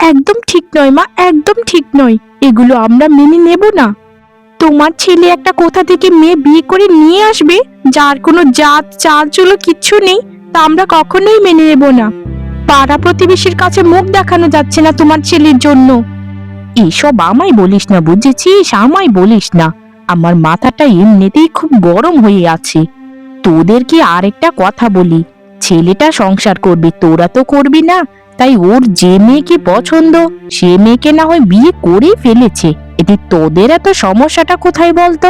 একদম ঠিক নয় মা, একদম ঠিক নয়। এগুলো আমরা মেনে নেব না। তোমার ছেলে একটা কোথা থেকে মেয়ে বিয়ে করে নিয়ে আসবে যার কোনো জাত চালচুলো কিচ্ছু নেই, তা আমরা কখনোই মেনে নেব না। পাড়া প্রতিবেশীর কাছে মুখ দেখানো যাচ্ছে না তোমার ছেলের জন্য। এসব আমায় বলিস না, বুঝেছিস? আমায় বলিস না। আমার মাথাটা এমনিতেই খুব গরম হয়ে আছে। তোদেরকে আরেকটা কথা বলি, ছেলেটা সংসার করবে, তোরা তো করবি না। তাই ওর যে মেয়েকে পছন্দ সে মেয়েকে না হয় বিয়ে করে ফেলেছে। এতে তোদের এত সমস্যাটা কোথায় বলতো?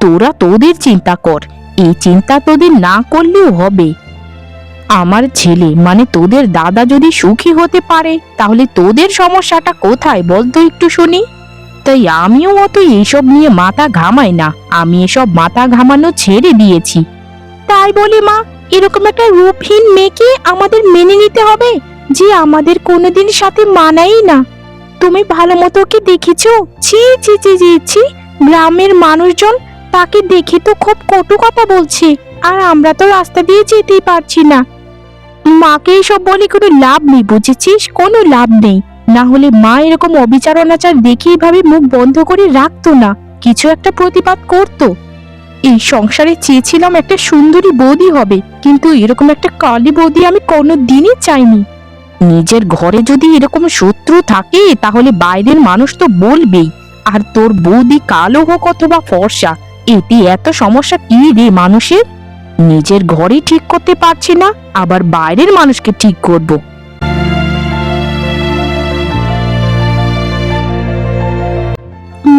তোরা তোদের চিন্তা কর, এই চিন্তা তোদের না করলেও হবে। আমার ছেলে মানে তোদের দাদা যদি সুখী হতে পারে তাহলে তোদের সমস্যাটা কোথায় বলতো একটু শুনি। তাই আমিও অত এইসব নিয়ে মাথা ঘামাই না, আমি এসব মাথা ঘামানো ছেড়ে দিয়েছি। তাই বলি মা, এরকম একটা রূপহীন মেয়েকে আমাদের মেনে নিতে হবে যে আমাদের কোনোদিন সাথে মানাই না? তুমি ভালো মতো ওকে দেখেছো? ছি ছি ছি ছি ছি, গ্রামের মানুষজন তাকে দেখে তো খুব কটু কথা বলছে, আর আমরা তো রাস্তা দিয়ে যেতেই পারছি না। মাকে এসব বলে কোনো লাভ নেই, বুঝেছিস? কোনো লাভ নেই। না হলে মা এরকম অবিচার অনাচার দেখে এইভাবে মুখ বন্ধ করে রাখতো না, কিছু একটা প্রতিবাদ করতো। এই সংসারে চেয়েছিলাম একটা সুন্দরী বৌদি হবে, কিন্তু এরকম একটা কালী বৌদি আমি কোনোদিনই চাইনি। নিজের ঘরে যদি এরকম শত্রু থাকে তাহলে বাইরের মানুষ তো বলবেই। আর তোর বৌদি কালো হোক অথবা ফর্সা, এতে এত সমস্যা কি রে মানুষের? নিজের ঘরে ঠিক করতে পারছি না, আবার বাইরের মানুষকে ঠিক করব।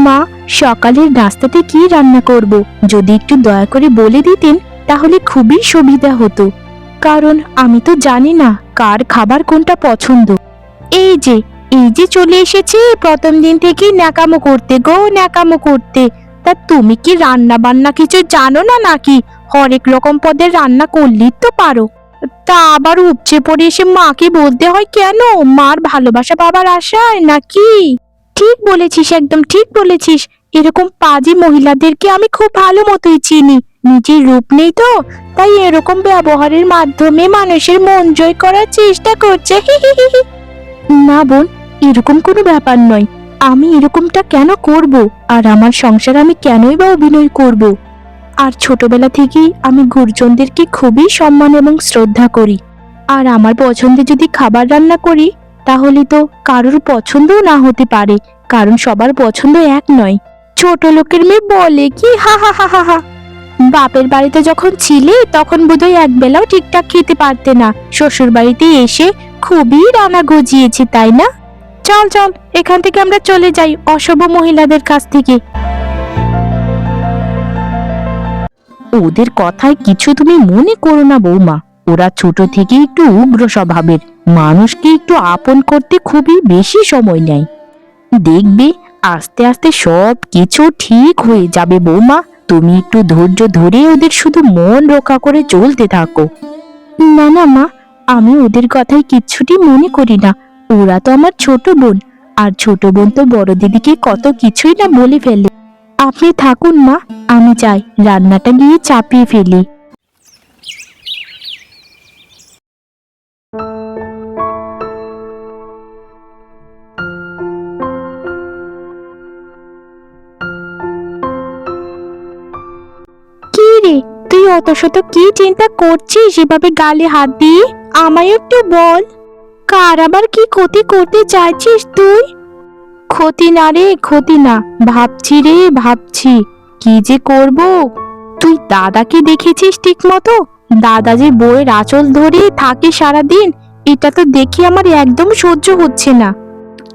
মা, সকালের নাস্তাতে কি রান্না করব যদি একটু দয়া করে বলে দিতেন তাহলে খুবই সুবিধা হতো, কারণ আমি তো জানি না কার খাবার কোনটা পছন্দ। এই যে এই যে চলে এসেছে প্রথম দিন থেকে ন্যাকামো করতে গো, ন্যাকামো করতে। তা তুমি কি রান্না বান্না কিছু জানো না নাকি? হরেক রকম পদের রান্না করলেই তো পারো। তা আবার উপচে পড়ে এসে মাকে বলতে হয় কেন? মার ভালোবাসা পাবার আশায় নাকি? ঠিক বলেছিস, একদম ঠিক বলেছিস। এরকম পাজি মহিলাদেরকে আমি খুব ভালো মতোই চিনি। নিজের রূপ নেই তো, তাই এরকম ব্যবহারের মাধ্যমে মানুষের মন জয় করার চেষ্টা করছে। না বোন, এরকম কোনো ব্যাপার নয়। আমি এরকমটা কেন করব? আর আমার সংসার আমি কেনই বা অভিনয় করব? আর ছোটবেলা থেকেই আমি গুরুজনদেরকে খুবই সম্মান এবং শ্রদ্ধা করি। আর আমার পছন্দে যদি খাবার রান্না করি তাহলে তো কারোর পছন্দও না হতে পারে, কারণ সবার পছন্দ এক নয়। ছোট লোকের মেয়ে বলে কি, হা হা হা হা হা। বাপের বাড়িতে যখন ছিলে তখন বোধহয় এক বেলাও ঠিকঠাক খেতে পারতে না, শ্বশুর বাড়িতে এসে খুবই রান্না গজিয়েছে, তাই না? চল চল, এখান থেকে আমরা চলে যাই অসভ্য মহিলাদের কাছ থেকে। ওদের কথায় কিছু তুমি মনে করো না বৌমা, ওরা ছোট থেকে একটু উগ্র স্বভাবের, মানুষকে একটু আপন করতে খুবই বেশি সময় নেয়। দেখবে আস্তে আস্তে সব কিছু ঠিক হয়ে যাবে বৌমা। তুমি একটু ধৈর্য ধরে ওদের শুধু মন রক্ষা করে চলতে থাকো। না না মা, আমি ওদের কথায় কিচ্ছুটি মনে করি না। ওরা তো আমার ছোট বোন, আর ছোট বোন তো বড় দিদিকে কত কিছুই না বলে ফেলে। আপনি থাকুন মা, আমি যাই রান্নাটা গিয়ে চাপিয়ে ফেলি। কি রে, তুই অত শত কি চিন্তা করছিস এভাবে গালে হাত দিয়ে? আমায় একটু বল, কার আবার কি ক্ষতি করতে চাইছিস তুই? ক্ষতি না রে, ক্ষতি না, ভাবছি রে ভাবছি কি যে করব। তুই দাদাকে দেখেছিস ঠিক মতো? দাদা যে বউয়ের আঁচল ধরে থাকে সারাদিন, এটা তো দেখে আমার একদম সহ্য হচ্ছে না।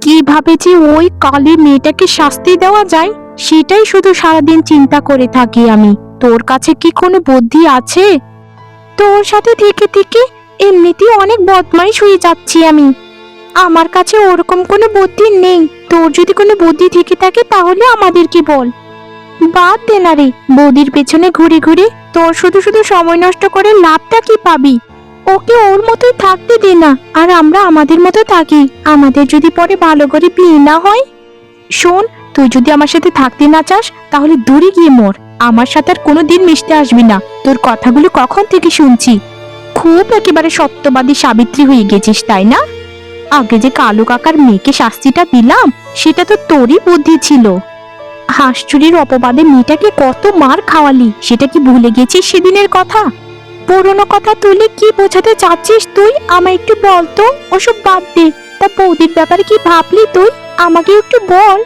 কিভাবে যে ওই কালী মেয়েটাকে শাস্তি দেওয়া যায় সেটাই শুধু সারাদিন চিন্তা করে থাকি আমি। তোর কাছে কি কোনো বুদ্ধি আছে? তোর সাথে থেকে থেকে এমনিতেই অনেক বদমাইশ হয়ে যাচ্ছি আমি। আমার কাছে ওরকম কোনো বুদ্ধি নেই। তোর যদি কোনো বুদ্ধি থেকে থাকে তাহলে আমাদেরকে বল। বাদ দে না রে, বৌদির পেছনে ঘুরে ঘুরে তোর শুধু শুধু সময় নষ্ট করে লাভটা কি পাবি? ওকে ওর মতোই থাকতে দে না, আর আমরা আমাদের মতো থাকি। আমাদের যদি পরে ভালো করে বিয়ে না হয়। শোন, তুই যদি আমার সাথে থাকতে না চাস তাহলে দূরে গিয়ে মর। আমার সাথে আর কোনোদিন মিশতে আসবি না। তোর কথাগুলো কখন থেকে শুনছি, খুব একেবারে সত্যবাদী সাবিত্রী হয়ে গেছিস, তাই না? আগে যে কালু কাকার মেয়েকে শাস্তিটা দিলাম সেটা তো তোরই বুদ্ধি ছিল। হাঁস চুরির অপবাদে মেয়েটাকে কত মার খাওয়ালি, সেটা কি ভুলে গেছিস সেদিনের কথা? পুরোনো কথা তুলে কি বোঝাতে চাচ্ছিস তুই? আমায় একটু বল তো। ওসব বাদ দে। তা বৌদির ব্যাপারে কি ভাবলি তুই? আমাকে একটু বল।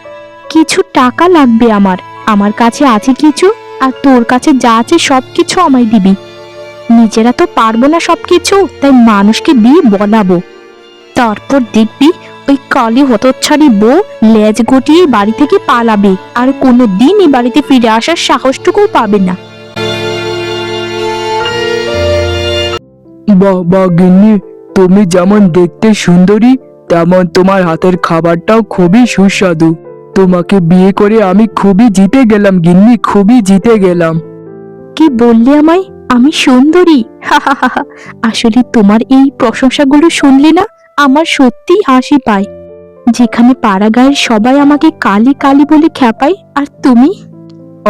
কিছু টাকা লাগবে আমার, আমার কাছে আছে কিছু, আর তোর কাছে যা আছে সবকিছু আমায় দিবি। নিজেরা তো পারবো না সবকিছু, তাই মানুষকে দিয়ে বলাবো। তারপর দেখবি ওই কালি হতচ্ছাড়ি বউ লেজ গুটিয়ে বাড়ি থেকে পালাবে, আর কোনো দিন এই বাড়িতে ফিরে আসার সাহসটুকুও পাবে না। বাহ বাহ গিন্নি, তুমি যেমন দেখতে সুন্দরী তেমন তোমার হাতের খাবারটাও খুবই সুস্বাদু। তোমাকে বিয়ে করে আমি খুবই জিতে গেলাম গিন্নি, খুবই জিতে গেলাম। কি বললে আমায় আমি সুন্দরী? আসলে তোমার এই প্রশংসাগুলো শুনলে না আমার সত্যি হাসি পায়। যেখানে পাড়া গায়ের সবাই আমাকে কালি কালি বলে খ্যাপায়, আর তুমি?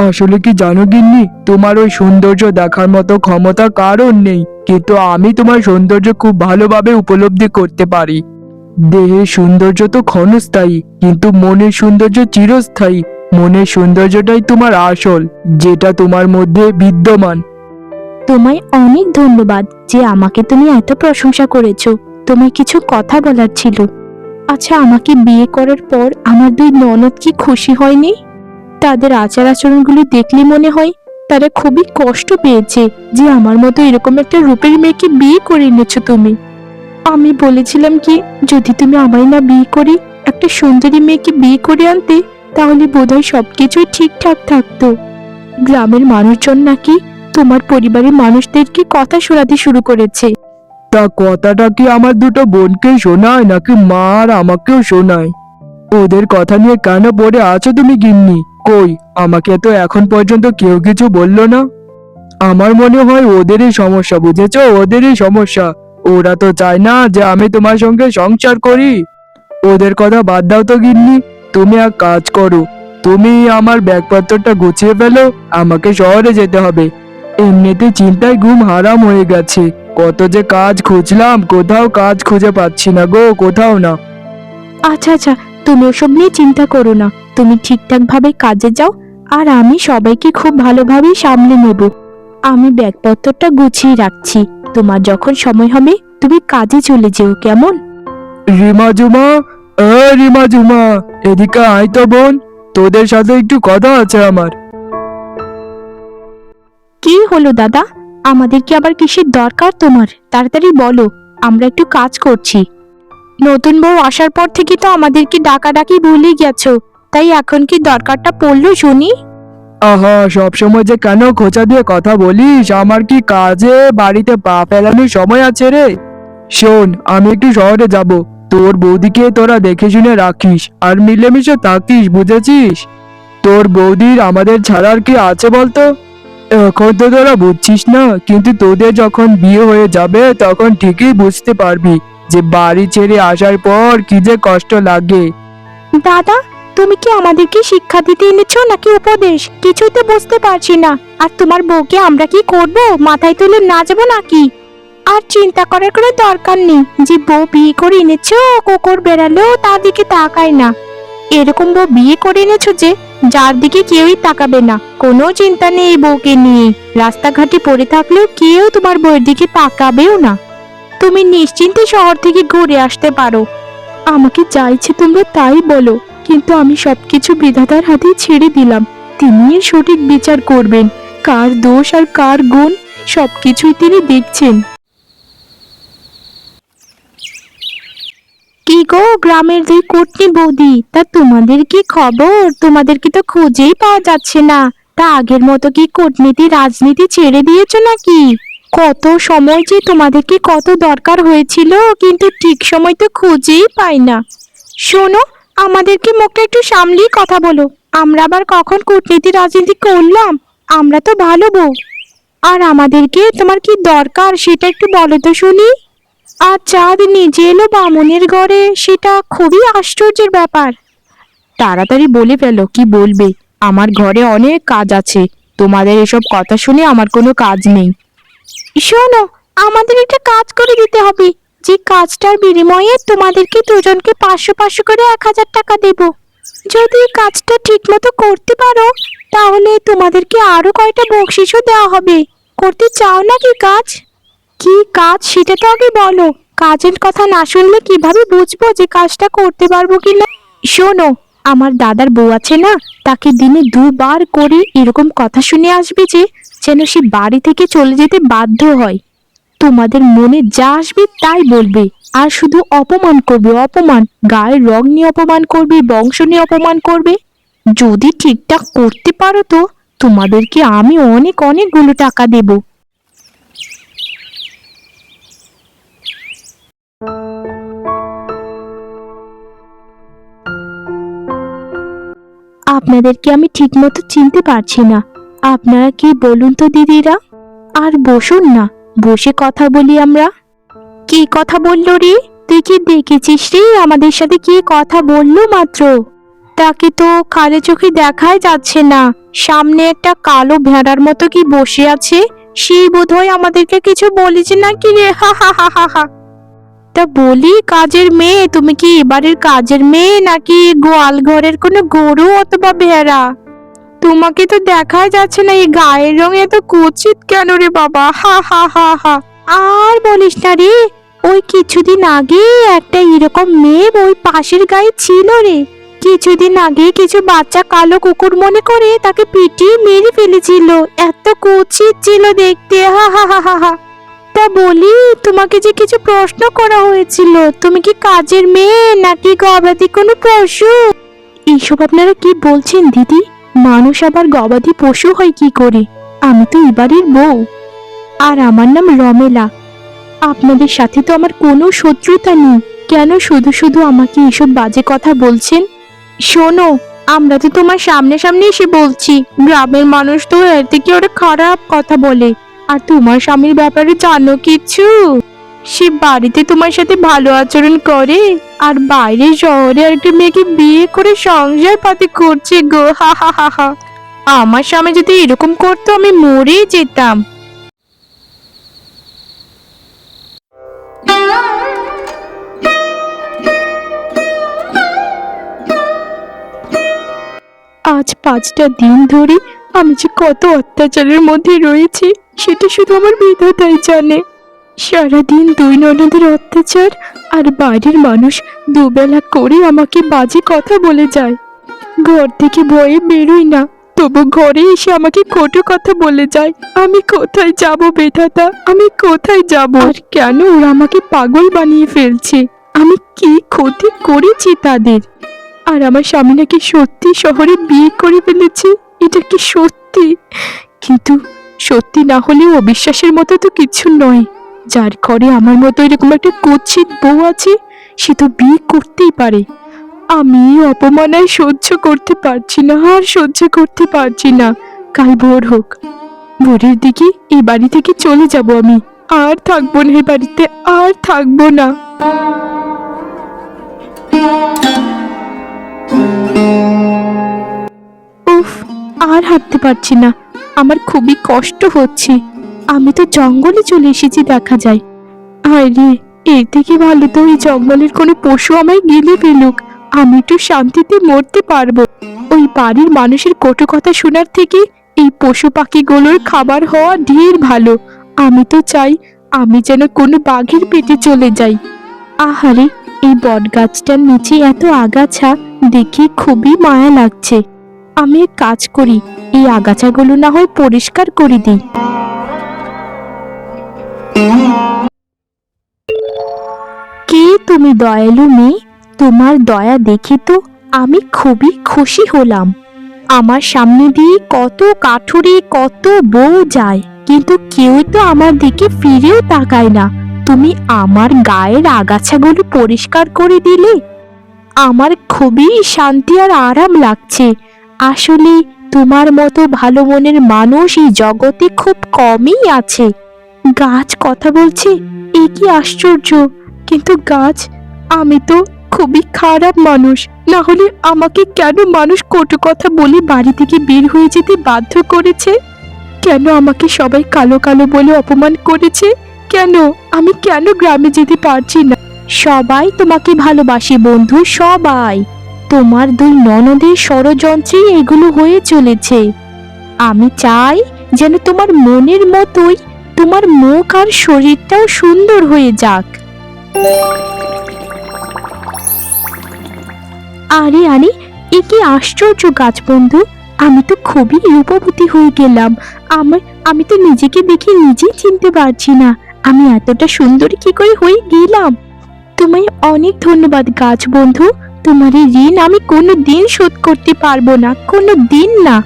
আসলে কি জানো গিন্নি, তোমার ওই সৌন্দর্য দেখার মতো ক্ষমতা কারণ নেই, কিন্তু আমি তোমার সৌন্দর্য খুব ভালোভাবে উপলব্ধি করতে পারি। দেহের সৌন্দর্য তো ক্ষণস্থায়ী, কিন্তু মনের সৌন্দর্য চিরস্থায়ী। মনের সৌন্দর্যটাই তোমার আসল, যেটা তোমার মধ্যে বিদ্যমান। তোমায় অনেক ধন্যবাদ যে আমাকে তুমি এত প্রশংসা করেছো। তোমায় কিছু কথা বলার ছিল। আচ্ছা, আমাকে বিয়ে করার পর আমার দুই ননদ কি খুশি হয়নি? তাদের আচার আচরণগুলি দেখলে মনে হয় তারা খুবই কষ্ট পেয়েছে যে আমার মতো এরকম একটা রূপের মেয়েকে বিয়ে করে এনেছো তুমি। আমি বলেছিলাম কি, যদি তুমি আমায় না বিয়ে করি একটা সুন্দরী মেয়েকে বিয়ে করে আনতে, তাহলে বোধহয় সবকিছুই ঠিকঠাক থাকতো। গ্রামের মানুষজন নাকি তোমার পরিবারের মানুষদেরকে কথা শোনাতে শুরু করেছে। তা কথাটা কি আমার দুটো বোনকে শোনায় নাকি মা আর আমাকেও শোনায়? ওদের কথা নিয়ে কেন পড়ে আছো তুমি গিন্নি? কই, আমাকে তো এখন পর্যন্ত কেউ কিছু বললো না। আমার মনে হয় ওদেরই সমস্যা, বুঝেছো? ওদেরই সমস্যা। ওরা তো চায় না যে আমি তোমার সঙ্গে সংসার করি। ওদের কথা বাদ দাও তো গিন্নি, তুমি এক কাজ করো, তুমি আমার ব্যাগপত্রটা গুছিয়ে ফেলো, আমাকে শহরে যেতে হবে। এমনিতে চিন্তায় ঘুম হারাম হয়ে গেছে। কত যে কাজ খুঁজলাম, কোথাও কাজ খুঁজে পাচ্ছি না গো, কোথাও না। আচ্ছা আচ্ছা, তুমি ওসব নিয়ে চিন্তা করো না। তুমি ঠিকঠাক ভাবে কাজে যাও, আর আমি সবাইকে খুব ভালোভাবেই সামলে নেব। আমি ব্যাগপত্রটা গুছিয়ে রাখছি। তোমার যখন সময় হবে তুমি কাজে চলে যেও, কেমন? রিমা জুমা, রিমা জুমা, এদিকে আয় তো বোন, তোদের সাথে একটু কথা আছে আমার। কি হলো দাদা? আমাদের কি আবার কিসের দরকার তোমার? তাড়াতাড়ি বলো, আমরা একটু কাজ করছি। নতুন বউ আসার পর থেকে তো আমাদেরকে ডাকাডাকি ভুলে গেছো, তাই এখন কি দরকারটা পড়লো শুনি? আহা, সবসময় যে কেন খোঁচা দিয়ে কথা বলিস? আমার কি কাজে বাড়িতে পা ফেলানোর সময় আছে রে? শোন, আমি একটু শহরে যাব, তোর বৌদিকে তোরা দেখে শুনে রাখিস আর মিলেমিশে থাকিস, বুঝেছিস? তোর বৌদির আমাদের ছাড়ার কি আছে বলতো? এখন তো তোরা বুঝছিস না, কিন্তু তোদের যখন বিয়ে হয়ে যাবে তখন ঠিকই বুঝতে পারবি যে বাড়ি ছেড়ে আসার পর কি যে কষ্ট লাগে। দাদা, তুমি কি আমাদেরকে শিক্ষা দিতে এনেছো নাকি উপদেশ? কিছুই তো বুঝতে পারছি না। আর তোমার বউকে আমরা কি করব? মাথায় তুলে নাচবো নাকি? আর চিন্তা করার কোনো দরকার নেই যে বউ বিয়ে করে এনেছো, কুকুর বেড়ালেও তার দিকে তাকায় না। এরকম বউ বিয়ে করে এনেছো যে যার দিকে কেউই তাকাবে না। কোনো চিন্তা নেই এই বউকে নিয়ে। রাস্তাঘাটে পড়ে থাকলেও কেউ তোমার বউয়ের দিকে তাকাবেও না। তুমি নিশ্চিন্তে শহর থেকে ঘুরে আসতে পারো। আমাকে যা ইচ্ছে তোমরা তাই বলো, কিন্তু আমি সবকিছু বিধাতার হাতে ছেড়ে দিলাম। তিনি এর সঠিক বিচার করবেন। কার দোষ আর কার গুণ সবকিছুই তিনি দেখছেন। কি গো গ্রামের দুই কোটনি বৌদি, তা তোমাদের কি খবর? তোমাদেরকে তো খুঁজেই পাওয়া যাচ্ছে না। তা আগের মতো কি কূটনীতি রাজনীতি ছেড়ে দিয়েছো নাকি? কত সময় যে তোমাদেরকে কত দরকার হয়েছিল, কিন্তু ঠিক সময় তো খুঁজেই পাই না। শোনো, আমাদেরকে মুখটা একটু সামলিয়ে কথা বলো। আমরা আবার কখন কূটনীতি রাজনীতি করলাম? আমরা তো ভালো বউ। আর আমাদেরকে তোমার কি দরকার সেটা একটু বলো তো শুনি। আর চাঁদ নিজে এলো বামুনের ঘরে, সেটা খুবই আশ্চর্যের ব্যাপার। তাড়াতাড়ি বলে ফেলো, কি বলবে? আমার ঘরে অনেক কাজ আছে। তোমাদের এসব কথা শুনে আমার কোনো কাজ নেই। শোনো, আমাদের একটা কাজ করে দিতে হবে। যে কাজটার বিনিময়ে তোমাদেরকে দুজনকে 500 করে 1000 টাকা দেব। যদি এই কাজটা ঠিক মতো করতে পারো তাহলে তোমাদেরকে আরো কয়টা বকশিশও দেওয়া হবে। করতে চাও নাকি কাজ? কি কাজ সেটা তো আগে বলো। কাজের কথা না শুনলে কিভাবে বুঝবো যে কাজটা করতে পারবো কিনা? শোনো, আমার দাদার বউ আছে না, তাকে দিনে 2বার করে এরকম কথা শুনে আসবে যে যেন সে বাড়ি থেকে চলে যেতে বাধ্য হয়। তোমাদের মনে যা আসবে তাই বলবে, আর শুধু অপমান করবে, অপমান, গায়ের রং নিয়ে অপমান করবে, বংশ নিয়ে অপমান করবে। যদি ঠিকঠাক করতে পারো তো তোমাদেরকে আমি অনেক অনেকগুলো টাকা দেব। আপনাদেরকে আমি ঠিকমতো চিনতে পারছি না, আপনারা কি বলুন তো দিদিরা? আর বসুন না, বসে কথা বলি আমরা। কি কথা বললো রে? তুই কি দেখেছিস রে আমাদের সাথে কি কথা বললো মাত্র? তাকে তো কালো চোখে দেখাই যাচ্ছে না, সামনে একটা কালো ভেড়ার মতো কি বসে আছে, সেই বোধহয় আমাদেরকে কিছু বলেছে নাকি রে? হা হা হা হা হা। তা বলি, কাজের মেয়ে তুমি কি এবারের কাজের মেয়ে নাকি গোয়াল ঘরের কোনো গরু অথবা ভেড়া? তোমাকে তো দেখাই যাচ্ছে না, এই গায়ের রং এত কুৎসিত কেন রে বাবা? হা হা হা হা। আর বলিস না রে, ওই কিছুদিন আগে একটা এরকম মেয়ে ওই পাশের গায়ে ছিল রে। কিছুদিন আগে কিছু বাচ্চা কালো কুকুর মনে করে তাকে পিটিয়ে মেরে ফেলেছিল, এত কুৎসিত ছিল দেখতে। হা হা হা হা হা। তা বলি, তোমাকে যে কিছু প্রশ্ন করা হয়েছিল, তুমি কি কাজের মেয়ে নাকি গবাদি কোনো পশু? এইসব আপনারা কি বলছেন দিদি? মানুষ আবার গবাদি পশু হয় কি করে? আমি তো এবারের বউ, আর আমার নাম রমেলা। আপনাদের সাথে তো আমার কোনো শত্রুতা নেই, কেন শুধু শুধু আমাকে এসব বাজে কথা বলছেন? শোনো, আমরা তো তোমার সামনে সামনে এসে বলছি, গ্রামের মানুষ তো এর থেকে ওরা খারাপ কথা বলে। আর তোমার স্বামীর ব্যাপারে জানো কিছু? সে বাড়িতে তোমার সাথে ভালো আচরণ করে, আর বাইরে শহরে একটা মেয়েকে বিয়ে করে সংসার পাতি করছে গো। হা হা হা হা। আমার স্বামী যদি এরকম করতো আমি মরেই যেতাম। আজ 5টা দিন ধরে আমি যে কত অত্যাচারের মধ্যে রয়েছি সেটা শুধু আমার বিধাতাই জানে। সারাদিন 2 ননদের অত্যাচার, আর বাইরের মানুষ দুবেলা করে আমাকে বাজে কথা বলে যায়। ঘর থেকে ভয়ে বেরোই না, তবু ঘরে এসে আমাকে কটু কথা বলে যায়। আমি কোথায় যাব বিধাতা? আমি কোথায় যাব? আর কেন ওরা আমাকে পাগল বানিয়ে ফেলছে? আমি কি ক্ষতি করেছি তাদের? আর আমার স্বামী নাকি সত্যি শহরে বিয়ে করে ফেলেছে, এটা কি সত্যি? কিন্তু সত্যি না হলেও অবিশ্বাসের মতো তো কিছু নয়। যার ঘরে আমার মতো এরকম একটা কুৎসিত বউ আছে, সে তো বিয়ে করতেই পারে। আমি অপমানায় সহ্য করতে পারছি না, আর সহ্য করতে পারছি না। কাল ভোর হোক, ভোরের দিকে এই বাড়ি থেকে চলে যাব আমি। আর থাকবো না এই বাড়িতে, আর থাকবো না। উফ, আর হাঁটতে পারছি না, আমার খুবই কষ্ট হচ্ছে। আমি তো জঙ্গলে চলে এসেছি দেখা যায়। হায় রে, এর থেকে ভালো তো এই জঙ্গলের কোনো পশু আমায় গিলে ফেলুক, আমি একটু শান্তিতে মরতে পারবো। ওই বাড়ির মানুষের কটু কথা শোনার থেকে এই পশু পাখিগুলোর খাবার হওয়া ঢের ভালো। আমি তো চাই আমি যেন কোনো বাঘের পেটে চলে যাই। আহারে, এই বট গাছটার নিচে এত আগাছা, দেখে খুবই মায়া লাগছে। আমি এক কাজ করি, এই আগাছাগুলো না হয় পরিষ্কার করে দিই। কে তুমি দয়ালু মেয়ে? তোমার দয়া দেখে তো আমি খুবই খুশি হলাম। আমার সামনে দিয়ে কত কাঠুরে কত বউ যায়, কিন্তু কেউ তো আমার দিকে ফিরেও তাকায় না। তুমি আমার গায়ের আগাছাগুলো পরিষ্কার করে দিলে, আমার খুবই শান্তি আর আরাম লাগছে। আসলে তোমার মতো ভালো মনের মানুষ এই জগতে খুব কমই আছে। গাছ কথা বলছে, এ কি আশ্চর্য! কিন্তু গাছ, আমি তো খুবই খারাপ মানুষ, না হলে আমাকে কেন মানুষ কটু কথা বলে বাড়ি থেকে বের হয়ে যেতে বাধ্য করেছে? কেন আমাকে সবাই কালো কালো বলে অপমান করেছে? কেন আমি কেন গ্রামে যেতে পারছি না? সবাই তোমাকে ভালোবাসে বন্ধু, সবাই। তোমার দুই ননদের ষড়যন্ত্রে এগুলো হয়ে চলেছে। আমি চাই যেন তোমার মনের মতোই তোমার মুখ আর শরীরটাও সুন্দর হয়ে যাক। আরে আরে, এ কি আশ্চর্য গাছ বন্ধু! আমি তো খুবই রূপবতী হয়ে গেলাম। আমি তো নিজেকে দেখে নিজেই চিনতে পারছি না আমি এতটা সুন্দরী কি করে হয়ে গেলাম। তোমায় অনেক ধন্যবাদ গাছ বন্ধু। তোমার এই ঋণ আমি কোনো দিন শোধ করতে পারবো না, কোনো দিন না।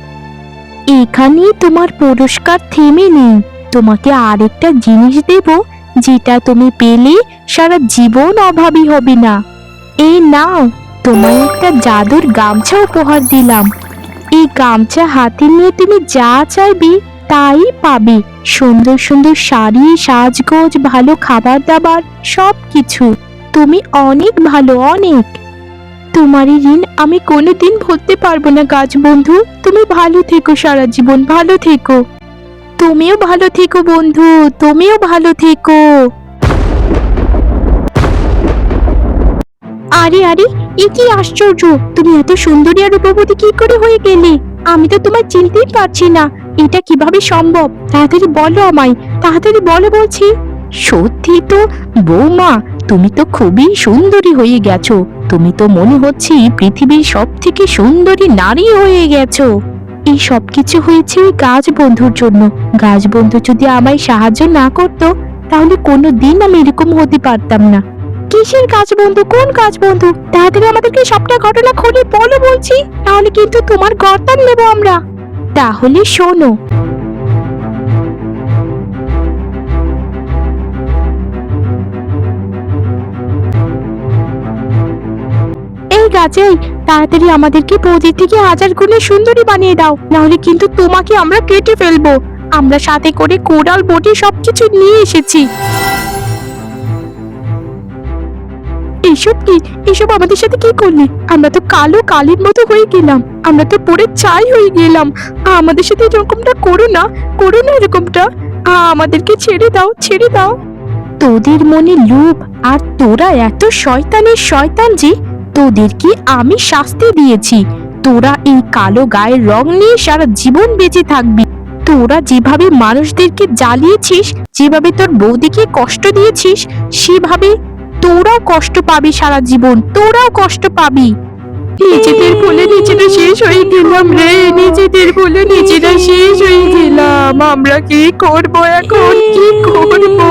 এখানেই তোমার পুরস্কার থেমে নেই। তোমাকে আরেকটা জিনিস দেব, যেটা তুমি পেলে সারা জীবন অভাবী হবে না। এই নাও, তোমায় একটা জাদুর গামছা উপহার দিলাম। এই গামছা হাতে নিয়ে তুমি যা চাইবে তাই পাবে। সুন্দর সুন্দর শাড়ি, সাজগোজ, ভালো খাবার দাবার, সবকিছু। তুমি অনেক ভালো, অনেক। তোমার এই ঋণ আমি কোনোদিন ভুলতে পারবো না গাছ বন্ধু। তুমি ভালো থেকো, সারা জীবন ভালো থেকো। তুমিও ভালো থেকো বন্ধু, তুমিও ভালো থেকো। আরে আরে, এ কি আশ্চর্য! তুমি এত সুন্দরী আর রূপবতী কি করে হয়ে গেলে? আমি তো তোমায় চিনতেই পারছি না। এটা কিভাবে সম্ভব? তাড়াতাড়ি বলো আমায়, তাড়াতাড়ি বলো বলছি। সত্যি তো বৌমা, তুমি তো খুবই সুন্দরী হয়ে গেছো। তুমি তো মনে হচ্ছে পৃথিবীর সব থেকে সুন্দরী নারী হয়ে গেছো। এই সব কিছু হয়েছে ওই গাছ বন্ধুর জন্য। গাছ বন্ধু যদি আমায় সাহায্য না করতো, তাহলে কোনো দিন আমি এরকম হতে পারতাম না। কিসের কাজ বন্ধু? কোন কাজ বন্ধু? তাড়াতাড়ি আমাদেরকে সবটা ঘটনা খুলে বলো বলছি, তাহলে কিন্তু তোমার গর্দান নেব আমরা। তাহলে শোনো। এই গাছে, তাড়াতাড়ি আমাদেরকে বৌদির থেকে 1000 গুণে সুন্দরী বানিয়ে দাও, নাহলে কিন্তু তোমাকে আমরা কেটে ফেলবো। আমরা সাথে করে কোড়াল বটি সবকিছু নিয়ে এসেছি। এইসব কি? এসব আমাদের সাথে কি করলে? আমরা তো কালো কালির মতো হয়ে গেলাম। আমরা তো পরে ছাই হয়ে গেলাম। আমাদের সাথে এরকমটা করো না, করো না এরকমটা। আমাদেরকে ছেড়ে দাও, ছেড়ে দাও। তোদের মনে লোভ, আর তোরা এত শয়তানের শয়তান যে তোদেরকে আমি শাস্তি দিয়েছি। তোরা এই কালো গায়ের রং নিয়ে সারা জীবন বেঁচে থাকবি। তোরা যেভাবে মানুষদেরকে জ্বালিয়েছিস, যেভাবে তোর বৌদিকে কষ্ট দিয়েছিস, সেভাবে তোরাও কষ্ট পাবি সারা জীবন, তোরাও কষ্ট পাবি। নিজেদের ভুলে নিজেরা শেষ হয়ে গেলাম রে, নিজেদের ভুলে নিজেরা শেষ হয়ে গেলাম। আমরা কি করবো এখন, কি করবো?